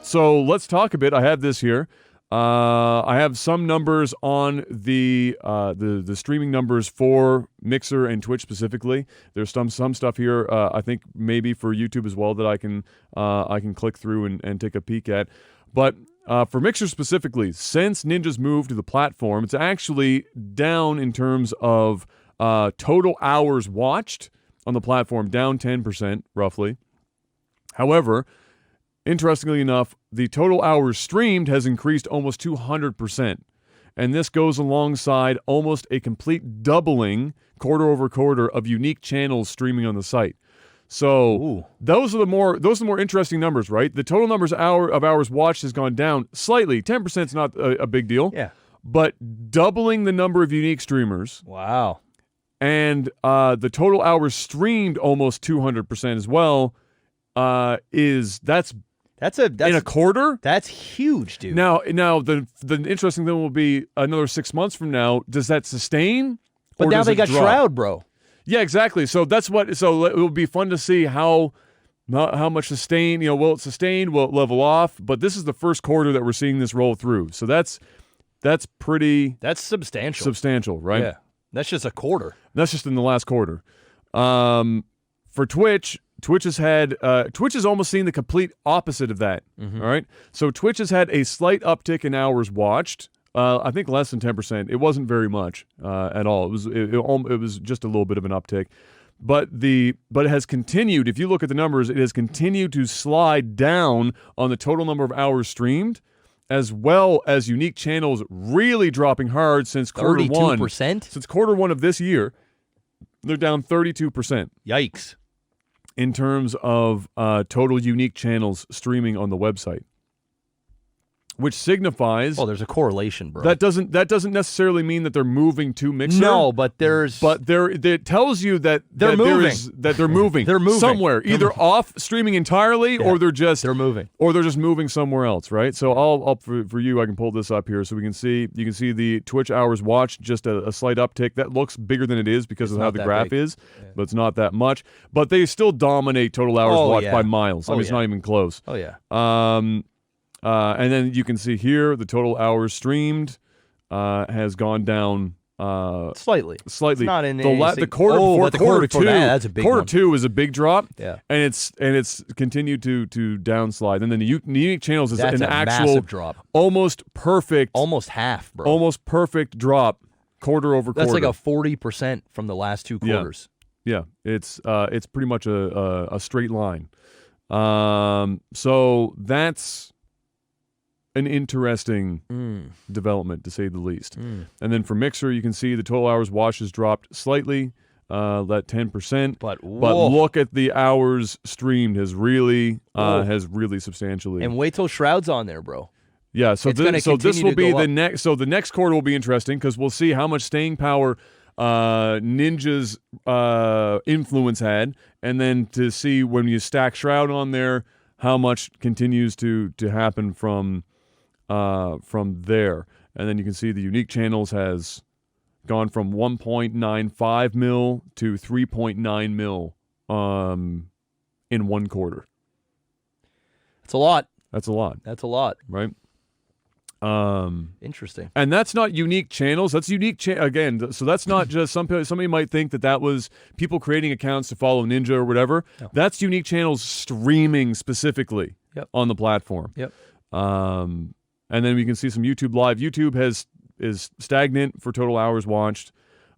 So let's talk a bit. I have this here. I have some numbers on the streaming numbers for Mixer and Twitch specifically. There's some stuff here. I think maybe for YouTube as well that I can click through and take a peek at. But for Mixer specifically, since Ninja's moved to the platform, it's actually down in terms of total hours watched on the platform, down 10% roughly. However, interestingly enough, the total hours streamed has increased almost 200%. And this goes alongside almost a complete doubling quarter over quarter of unique channels streaming on the site. So those are the more interesting numbers, right? The total numbers of hours watched has gone down slightly. 10% is not a big deal. Yeah. But doubling the number of unique streamers. Wow. And the total hours streamed almost 200% as well. That's in a quarter. That's huge, dude. Now the interesting thing will be another 6 months from now. Does that sustain? But now they got drop? Shroud, bro. Yeah, exactly. So that's what. So it will be fun to see how much sustain. Will it sustain? Will it level off? But this is the first quarter that we're seeing this roll through. So that's substantial, right? Yeah, that's just a quarter. That's just in the last quarter. For Twitch has almost seen the complete opposite of that. Mm-hmm. All right. So Twitch has had a slight uptick in hours watched. I think less than 10%. It wasn't very much at all. It was just a little bit of an uptick. But it has continued. If you look at the numbers, it has continued to slide down on the total number of hours streamed, as well as unique channels really dropping hard since quarter 1. 32%? Since quarter 1 of this year, they're down 32%. Yikes. In terms of total unique channels streaming on the website. Which signifies... Oh, there's a correlation, bro. That doesn't necessarily mean that they're moving to Mixer. No, but it tells you that they're moving. They're moving. They're moving somewhere, either off streaming entirely, or they're moving, or they're just moving somewhere else, right? So I'll for you, I can pull this up here so we can see. You can see the Twitch hours watched, just a slight uptick. That looks bigger than it is because of how the graph is, but it's not that much. But they still dominate total hours watched by miles. I mean, it's not even close. Oh yeah. And then you can see here the total hours streamed has gone down slightly. It's not in the quarter before quarter two. That's a big quarter one. 2 is a big drop. Yeah, and it's continued to downslide. And then the unique channels is that's an a actual massive drop, almost perfect, almost half, bro, almost perfect drop quarter over quarter. That's like a 40% from the last 2 quarters. Yeah, it's pretty much a straight line. So that's an interesting development, to say the least. And then for Mixer, you can see the total hours watched has dropped slightly, that 10%. But look at the hours streamed has really substantially. And wait till Shroud's on there, bro. Yeah, so this will be the next. So the next quarter will be interesting because we'll see how much staying power Ninja's influence had, and then to see when you stack Shroud on there, how much continues to happen from there. And then you can see the unique channels has gone from 1.95 mil to 3.9 mil in 1 quarter. That's a lot. That's a lot. Right? Interesting. And that's not unique channels. That's unique again. So that's not just somebody might think that was people creating accounts to follow Ninja or whatever. No. That's unique channels streaming specifically on the platform. Yep. And then we can see some YouTube Live. YouTube is stagnant for total hours watched.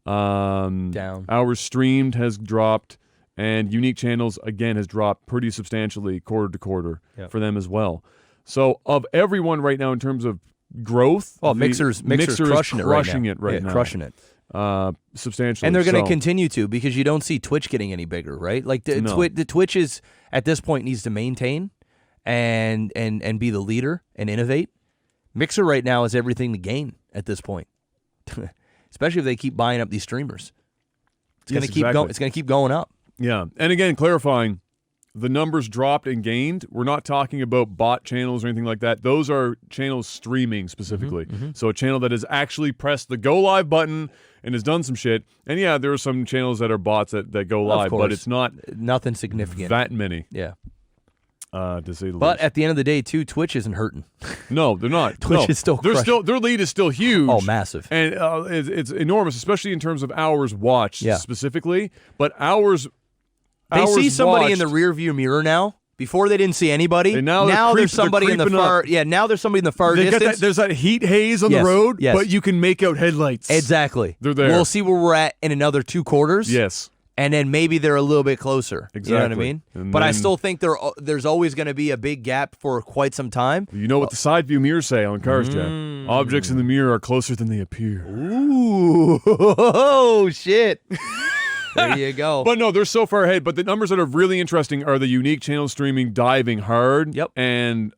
Down. Hours streamed has dropped, and unique channels again has dropped pretty substantially quarter to quarter for them as well. So of everyone right now in terms of growth, Mixer's crushing it right now. Crushing it. Substantially. And they're going to continue to, because you don't see Twitch getting any bigger, right? Like the Twitch is at this point needs to maintain and be the leader and innovate. Mixer right now is everything to gain at this point, especially if they keep buying up these streamers. It's going to keep going. It's going to keep going up. Yeah, and again, clarifying, the numbers dropped and gained. We're not talking about bot channels or anything like that. Those are channels streaming specifically. So a channel that has actually pressed the go live button and has done some shit. And yeah, there are some channels that are bots that go live, but it's not nothing significant. That many. Yeah. to say the But least. at the end of the day, too, Twitch isn't hurting. No, they're not. Twitch No. is still They're crushing. their lead is still huge. Oh, massive. And it's enormous, especially in terms of hours watched Yeah. specifically. But hours They see hours somebody in the watched- rearview mirror now. Before they didn't see anybody. And now there's they're somebody in the creeping far. up. Yeah, now there's somebody in the far They got distance. that, there's that heat haze on Yes, the road, yes. but you can make out headlights. Exactly. They're there. We'll see where we're at in another 2 quarters. Yes. And then maybe they're a little bit closer. You know what I Exactly. mean? And But I then- still think there's always going to be a big gap for quite some time. You know what the side view mirrors say on cars, Jeff? Objects in the mirror are closer than they appear. Ooh, oh shit! There you go. But no, they're so far ahead. But the numbers that are really interesting are the unique channel streaming diving hard. Yep. And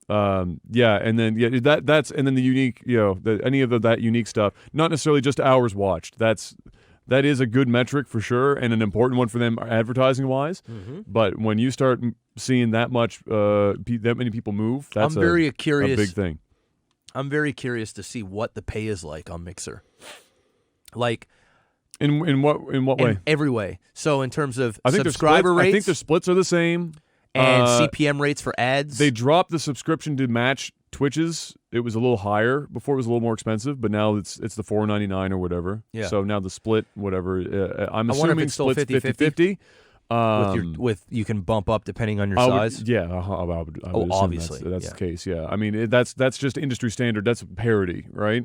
and then that's and then the unique, any of that unique stuff. Not necessarily just hours watched. That is a good metric for sure, and an important one for them advertising wise. But when you start seeing that much, that many people move, that's I'm very a curious. big thing. I'm very curious to see what the pay is like on Mixer. Like In what way? in every way. So in terms of I think subscriber I think rates their splits are the same. and CPM rates for ads. They dropped the subscription to match Twitch's. It was a little higher before; it was a little more expensive, but now it's the $4.99 or whatever. Yeah. So now the split, whatever. I'm I wonder if assuming it's still splits 50-50. 50-50. with you can bump up depending on your I would- size. yeah, I would assume obviously, that's yeah. the case. Yeah, I mean that's just industry standard. That's parity, right?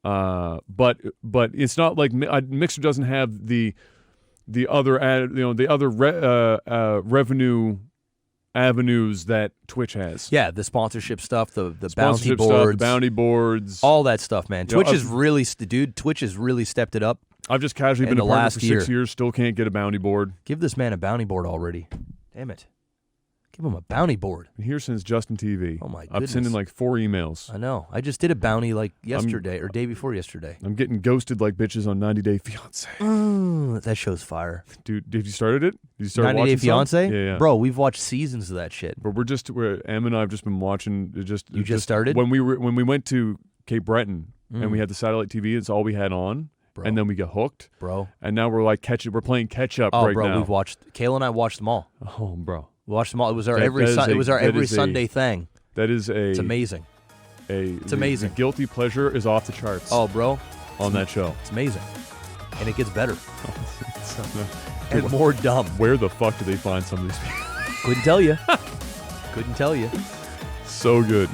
But it's not like Mixer doesn't have the other revenue avenues that Twitch has. Yeah, the sponsorship stuff, the bounty Sponsorship stuff, boards, bounty boards. all that stuff, man. Yeah, Twitch has really, Twitch has really stepped it up. I've just casually in been a the partner last for year. 6 years. Still can't get a bounty board. Give this man a bounty board already. Damn it. Give him a bounty board. Been here since Justin TV. Oh, my I've goodness. sent in like 4 emails. I know. I just did a bounty like yesterday or day before yesterday. I'm getting ghosted like bitches on 90 Day Fiance. That show's fire. Dude, did you started it? Did you start 90 Day watching some? Fiance? Yeah. Bro, we've watched seasons of that shit. But Em and I have just been watching. You just started? when we went to Cape Breton and we had the satellite TV. It's all we had on, Bro. and then we got hooked. Bro. And now we're like we're playing catch up Oh, right bro, now. we've watched. Kayla and I watched them all. Oh, bro, We watched them all. It was our That- every. that is It was our that every is a- Sunday thing. that is It's amazing. It's amazing. The guilty pleasure is off the charts. Oh, bro, on that show. it's amazing, and it gets better and more dumb. Where the fuck do they find some of these people? Couldn't tell you. Couldn't tell you. So good.